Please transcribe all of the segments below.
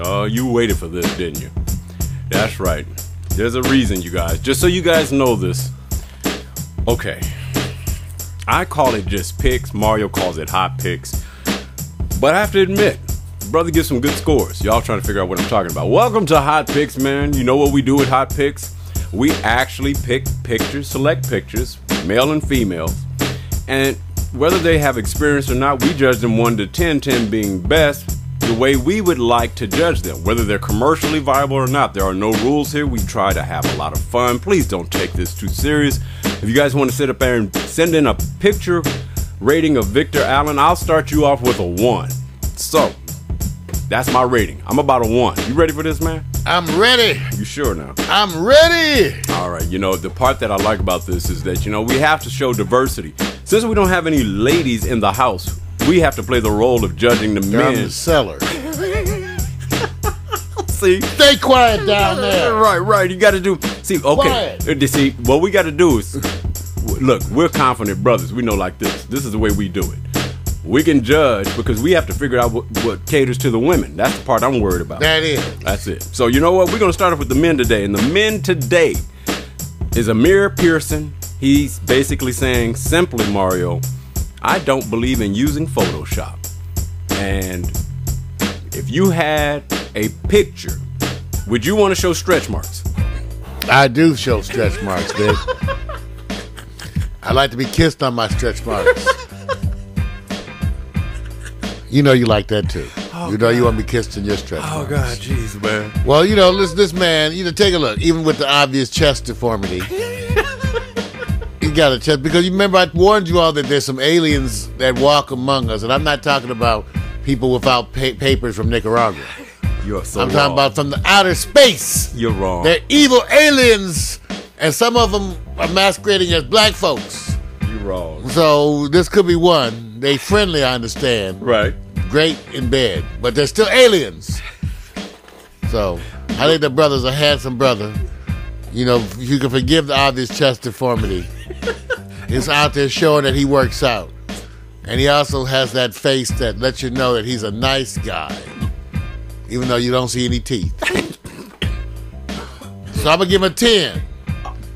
Oh, you waited for this, didn't you? That's right. There's a reason, you guys. Just so you guys know this. Okay. I call it just PiXX. Mario calls it HOtt PiXX. But I have to admit, brother gives some good scores. Y'all trying to figure out what I'm talking about. Welcome to HOtt PiXX, man. You know what we do with HOtt PiXX? We actually pick pictures, select pictures, male and female. And whether they have experience or not, we judge them 1 to 10, 10 being best, the way we would like to judge them, whether they're commercially viable or not. There are no rules here. We try to have a lot of fun. Please don't take this too serious. If you guys want to sit up there and send in a picture rating of Victor Allen, I'll start you off with a 1. So, that's my rating. I'm about a 1. You ready for this, man? I'm ready. You sure now? I'm ready. All right. You know, the part that I like about this is that, you know, we have to show diversity. Since we don't have any ladies in the house, we have to play the role of judging the men. I'm the seller. See? Stay quiet down there. Right. You got to do. See, okay. Quiet. See, what we got to do is, look, we're confident brothers. We know like this. This is the way we do it. We can judge because we have to figure out what caters to the women. That's the part I'm worried about. That is. That's it. So you know what? We're going to start off with the men today. And the men today is Amir Pearson. He's basically saying, simply, Mario, I don't believe in using Photoshop. And if you had a picture, would you want to show stretch marks? I do show stretch marks, Vic. I like to be kissed on my stretch marks. You know you like that too. You know you want to be kissed in your stretch marks. Oh, God, jeez, man. Well, you know, this man, you know, take a look. Even with the obvious chest deformity, he got a chest. Because you remember I warned you all that there's some aliens that walk among us. And I'm not talking about people without papers from Nicaragua. You're so I'm wrong. talking about from the outer space. You're wrong. They're evil aliens. And some of them are masquerading as black folks. You're wrong. So this could be one. They friendly, I understand. Right. Great in bed, but they're still aliens. So I think the brother's a handsome brother. You know, you can forgive the obvious chest deformity. He's out there showing that he works out. And he also has that face that lets you know that he's a nice guy, even though you don't see any teeth. So I'm going to give him a 10.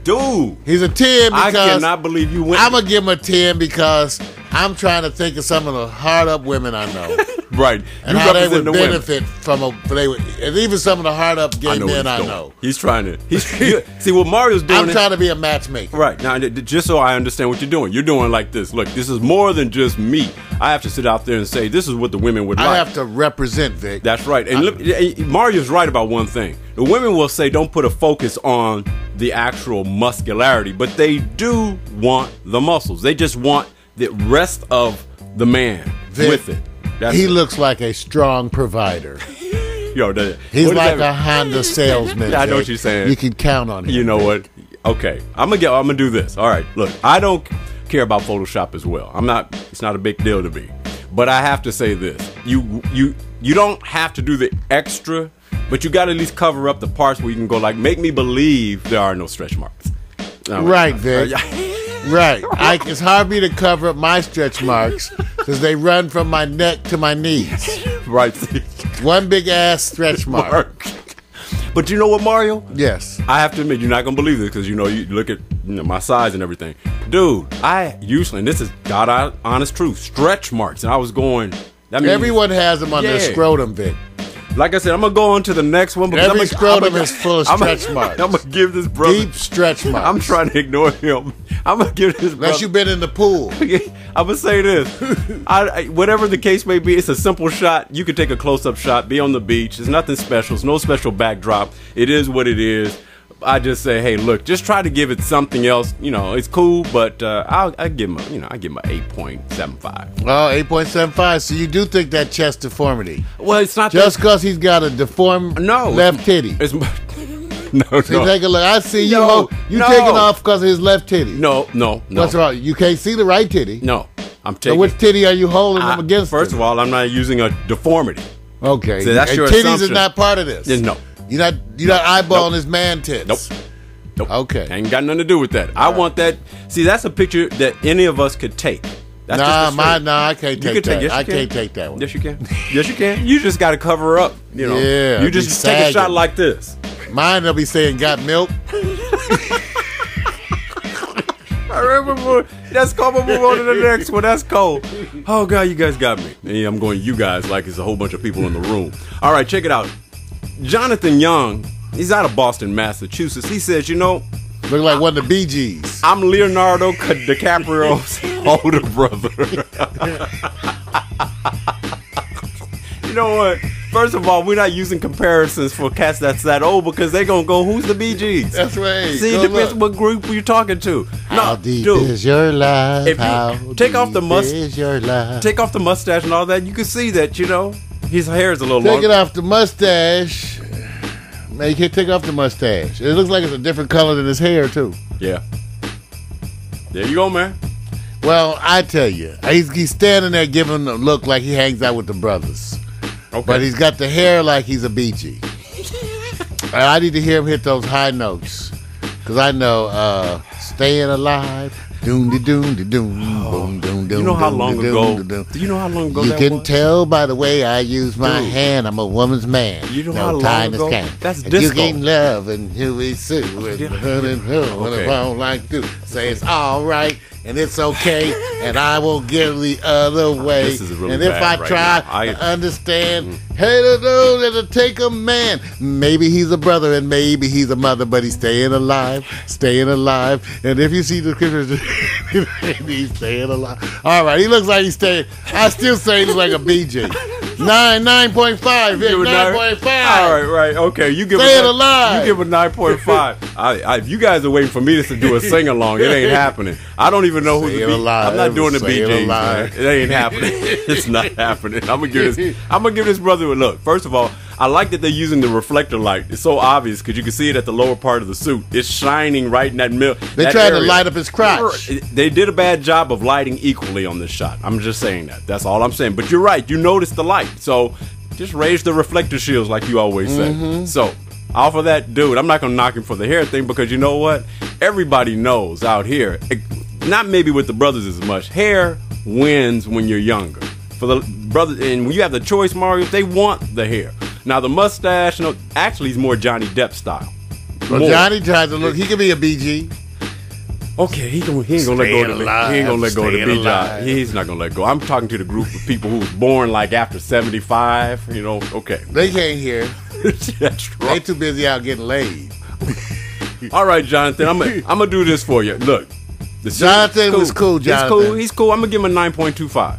Dude. He's a 10 because I cannot believe you went. I'm going to give him a 10 because I'm trying to think of some of the hard-up women I know. Right. And you how they would the benefit from and even some of the hard-up gay men I know. He's trying to. See what Mario's doing. I'm trying to be a matchmaker. Right. Now, just so I understand what you're doing. You're doing like this. Look, this is more than just me. I have to sit out there and say, this is what the women would like. I have to represent, Vic. That's right. And look, Mario's right about one thing. The women will say, don't put a focus on the actual muscularity, but they do want the muscles. They just want the rest of the man Vic, with it. He looks like a strong provider. Yo, he's like a Honda salesman. Yeah, I know what you're saying. You can count on him. You know what? Okay, I'm gonna do this. All right, look, I don't care about Photoshop as well. It's not a big deal to me. But I have to say this: you don't have to do the extra, but you got to at least cover up the parts where you can go like, make me believe there are no stretch marks. Right, Vic. Right. It's hard for me to cover up my stretch marks because they run from my neck to my knees. Right. One big ass stretch mark. But you know what, Mario? Yes. I have to admit, you're not going to believe this because, you look at my size and everything. Dude, I usually, and this is God honest truth, stretch marks. And I was going, that means, everyone has them on their scrotum, Vic. Like I said, I'm going to go on to the next one. Because every scrotum is full of stretch marks. I'm going to give this brother. Deep stretch marks. I'm trying to ignore him. I'm going to give this brother. Unless you've been in the pool. I'm going to say this. Whatever the case may be, it's a simple shot. You could take a close-up shot, be on the beach. It's nothing special. It's no special backdrop. It is what it is. I just say, hey, look, just try to give it something else. It's cool, but I give him a 8.75. Oh, 8.75. So you do think that chest deformity? Well, it's not just because he's got a deformed left titty. No. Take a look. I see you. You taking off because of his left titty. No. What's wrong? You can't see the right titty. No, I'm taking. So which titty are you holding him against? First of all, I'm not using a deformity. Okay. So that's your titties assumption. is not part of this. No. You're not eyeballing his man tits. Nope. Okay. Ain't got nothing to do with that. I want that. See, that's a picture that any of us could take. That's just the straight. I can't take that. Yes, I can't take that one. Yes, you can. Yes, you can. You just got to cover up. You know. Yeah, You just take a shot like this. Mine, they'll be saying, got milk. I remember. That's cool. We'll move on to the next one. That's cool. Oh, God, you guys got me. Yeah, I'm going, you guys, like it's a whole bunch of people in the room. All right, check it out. Jonathan Young, he's out of Boston, Massachusetts. He says, you know, Look like one of the Bee Gees. I'm Leonardo DiCaprio's older brother. You know what? First of all, we're not using comparisons for cats that's that old because they're going to go, who's the Bee Gees? That's right. See, it depends what group you're talking to. How deep is your life? If you take off the Take off the mustache and all that, you can see that, you know, his hair is a little longer. Take it off the mustache. Man, you can't take off the mustache. It looks like it's a different color than his hair, too. Yeah. There you go, man. Well, I tell you, he's standing there giving a look like he hangs out with the brothers. Okay. But he's got the hair like he's a Bee Gee. And I need to hear him hit those high notes. Because I know, staying alive, doom-de-doom-de-doom, boom-doom-doom. You know how long ago? Do you know how long ago you that can was? tell by the way I use my hand, I'm a woman's man. You know no how long ago? That's and disco. You can love and who we sue and Okay. I don't like to say it's all right and it's okay and I will give the other way. This is really and if bad I right try now. to understand, hey, it'll take a man. Maybe he's a brother and maybe he's a mother, but he's staying alive. And if you see the scriptures, he's staying alive. All right, he looks like he's staying. I still say he looks like a BG. 9.5. Give it 9.5. All right. Okay, you give Staying it alive. You give it 9.5. If you guys are waiting for me to do a sing along, it ain't happening. I don't even know who the Staying Bee. alive. I'm not doing the Staying BGs, alive. man. It ain't happening. It's not happening. I'm gonna give this brother a look. First of all, I like that they're using the reflector light. It's so obvious because you can see it at the lower part of the suit. It's shining right in that middle. They tried to light up his crotch. They did a bad job of lighting equally on this shot. I'm just saying that. That's all I'm saying. But you're right. You noticed the light. So just raise the reflector shields like you always say. So off of that, dude, I'm not going to knock him for the hair thing because you know what? Everybody knows out here, not maybe with the brothers as much, hair wins when you're younger. For the brothers, and when you have the choice, Mario, they want the hair. Now the mustache, actually, is more Johnny Depp style. Well, More. Johnny tries to look. He could be a BG. Okay, he ain't gonna let go of the he ain't gonna let go of the B job. He's not gonna let go. I'm talking to the group of people who was born like after 75. You know, okay. They can't hear. That's They right. too busy out getting laid. All right, Jonathan, I'm gonna do this for you. Look, the Jonathan was cool, Jonathan. He's cool. I'm gonna give him a 9.25.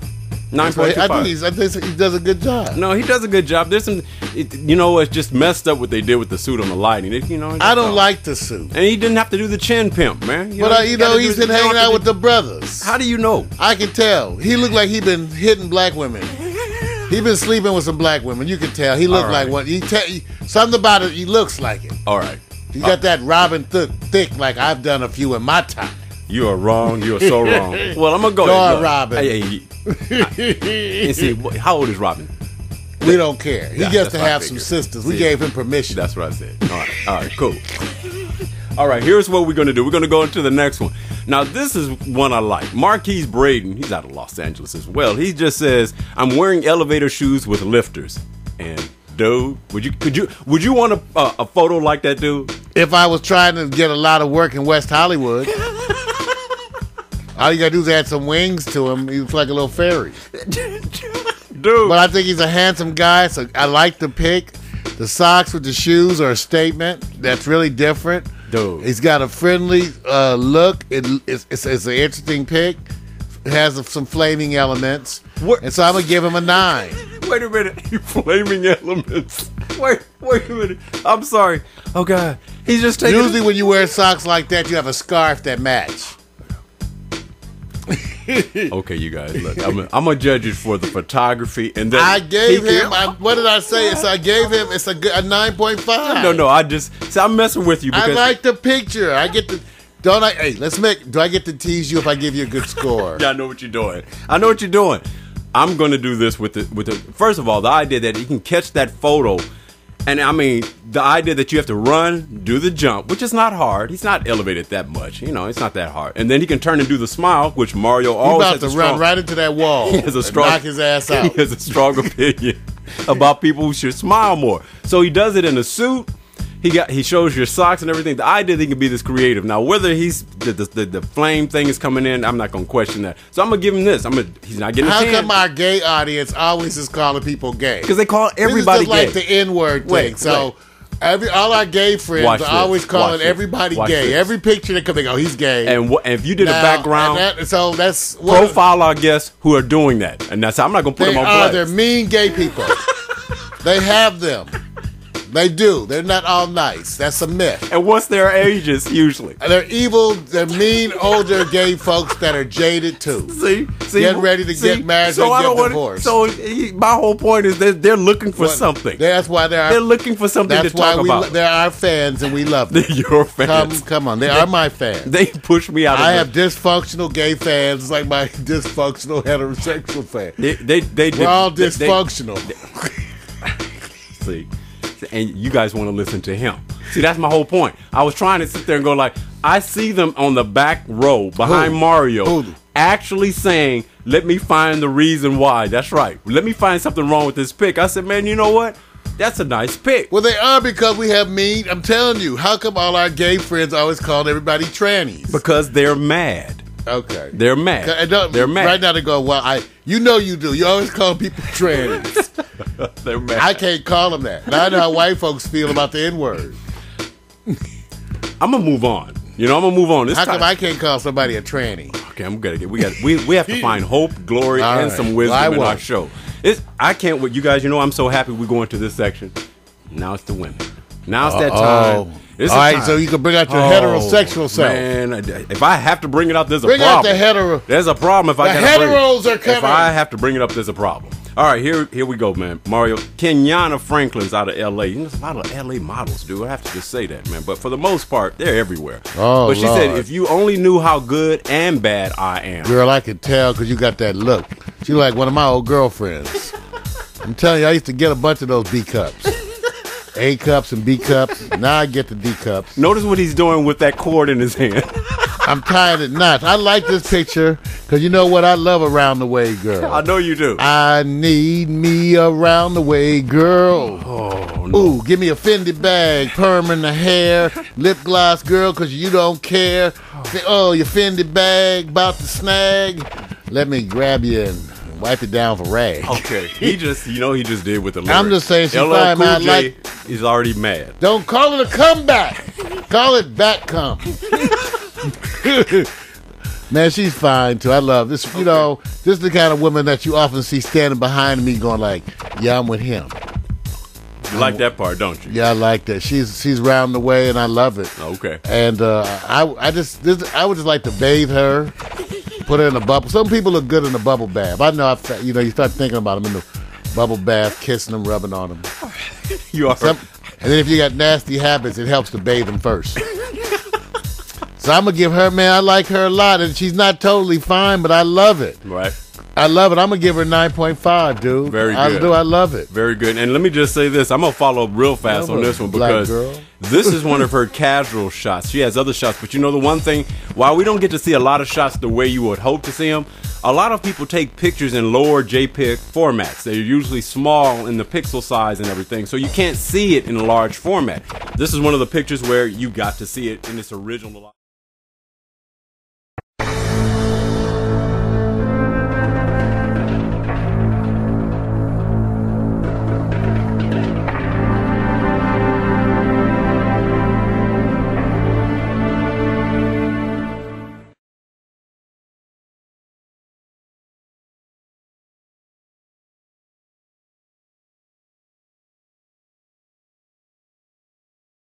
9.25. I think he does a good job. No, he does a good job. There's some, it's just messed up what they did with the suit on the lighting. I don't like the suit. And he didn't have to do the chin pimp, man. He's been hanging out with the brothers. How do you know? I can tell. He looked like he been hitting black women. He been sleeping with some black women. You can tell. He looked like one. Something about it. He looks like it. All right. He got that Robin thick like I've done a few in my time. You are wrong. You are so wrong. Well, I'm gonna go. Go Robin. And see, how old is Robin? We don't care. He Yeah, gets to that's what I have some figured. sisters. We See, gave him permission. That's what I said. All right, cool. All right, here's what we're gonna do. We're gonna go into the next one. Now, this is one I like. Marquise Braden. He's out of Los Angeles as well. He just says, "I'm wearing elevator shoes with lifters." And dude, would you want a photo like that, dude? If I was trying to get a lot of work in West Hollywood, all you gotta do is add some wings to him. He looks like a little fairy. Dude. But I think he's a handsome guy, so I like the pick. The socks with the shoes are a statement. That's really different. Dude. He's got a friendly look. It's an interesting pick. It has some flaming elements. What? And so I'm gonna give him a 9. Wait a minute. Flaming elements. Wait a minute. I'm sorry. Oh, God. He's just taking... Usually when you wear socks like that, you have a scarf that match. Okay, you guys, look. I'm gonna judge it for the photography, and then I gave him. What did I say? I gave him. It's a 9.5. No. I'm messing with you because I like the picture. I get the. Don't I? Hey, do I get to tease you if I give you a good score? Yeah, I know what you're doing. I'm gonna do this with the. First of all, the idea that you can catch that photo And I mean, the idea that you have to run, do the jump, which is not hard. He's not elevated that much. You know, it's not that hard. And then he can turn and do the smile, which Mario always has to run right into that wall and knock his ass out. He has a strong opinion about people who should smile more. So he does it in a suit. He shows your socks and everything. The idea that he can be this creative. Now, whether he's the flame thing is coming in, I'm not gonna question that. So I'm gonna give him this. He's not getting. How a 10. come our gay audience always is calling people gay? Because they call everybody this is just gay. like the N-word thing. So all our gay friends are always calling everybody gay. Every picture they come, they go, he's gay. And if you did a background, that's profile our guests who are doing that, and that's I'm not gonna put them on blast. They're mean gay people. They have them. They do. They're not all nice. That's a myth. And what's their ages usually? They're evil. They're mean older gay folks that are jaded too. See, getting ready to get married and get divorced. So my whole point is they're looking for something. That's why they're looking for something to talk about. They're our fans and we love them. They're your fans. Come on. They are my fans. They push me out. I have dysfunctional gay fans. It's like my dysfunctional heterosexual fans. We're all dysfunctional. See. And you guys want to listen to him. See, that's my whole point. I was trying to sit there and go like, I see them on the back row behind Mario actually saying, let me find the reason why. That's right. Let me find something wrong with this pick. I said, man, you know what? That's a nice pick. Well, they are because we have mean. I'm telling you, how come all our gay friends always call everybody trannies? Because they're mad. Okay. They're mad. They're mad. Right now they go, well, you know you do. You always call people trannies. They're mad. I can't call them that. Now I know how white folks feel about the N-word. I'm going to move on. You know, I'm going to move on. How come I can't call somebody a tranny? Okay, we have to find hope, glory, and some wisdom in our show. I can't wait. You guys, you know, I'm so happy we're going to this section. Now it's the women. Now it's that time. All right, so you can bring out your heterosexual self. Man, if I have to bring it up, there's a problem. Bring out the hetero. There's a problem if I the heteros are coming. If I have to bring it up, there's a problem. All right, here we go, man. Mario, Kenyana Franklin's out of L.A. You know, there's a lot of L.A. models, dude. I have to just say that, man. But for the most part, they're everywhere. Oh, but she said, if you only knew how good and bad I am. Girl, I can tell because you got that look. She like one of my old girlfriends. I'm telling you, I used to get a bunch of those B cups. A cups and B cups. Now I get the D cups. Notice what he's doing with that cord in his hand. I'm tired of knots. I like this picture because you know what? I love a round the way girl. I know you do. I need me a round the way girl. Oh, no. Ooh, give me a Fendi bag, perm in the hair, lip gloss girl because you don't care. Oh, your Fendi bag about to snag. Let me grab you and wipe it down for rag. Okay. He just did with the lyrics. I'm just saying she's LL fine, man. Cool J is already mad. Don't call it a comeback. Call it back come. Man, she's fine too. I love this. You know, this is the kind of woman that you often see standing behind me going like, yeah, I'm with him. You like that part, don't you? Yeah, I like that. She's round the way and I love it. Okay. And I would just like to bathe her, put her in a bubble. Some people look good in a bubble bath. I know, you start thinking about them in the bubble bath, kissing them, rubbing on them. You are. And then if you got nasty habits, it helps to bathe them first. So I'm going to give her, man, I like her a lot. And she's not totally fine, but I love it. Right. I love it. I'm going to give her 9.5, dude. Very good. I love it. Very good. And let me just say this. I'm going to follow up real fast on this one because this is one of her casual shots. She has other shots. But you know the one thing, while we don't get to see a lot of shots the way you would hope to see them, a lot of people take pictures in lower JPEG formats. They're usually small in the pixel size and everything, so you can't see it in a large format. This is one of the pictures where you got to see it in its original.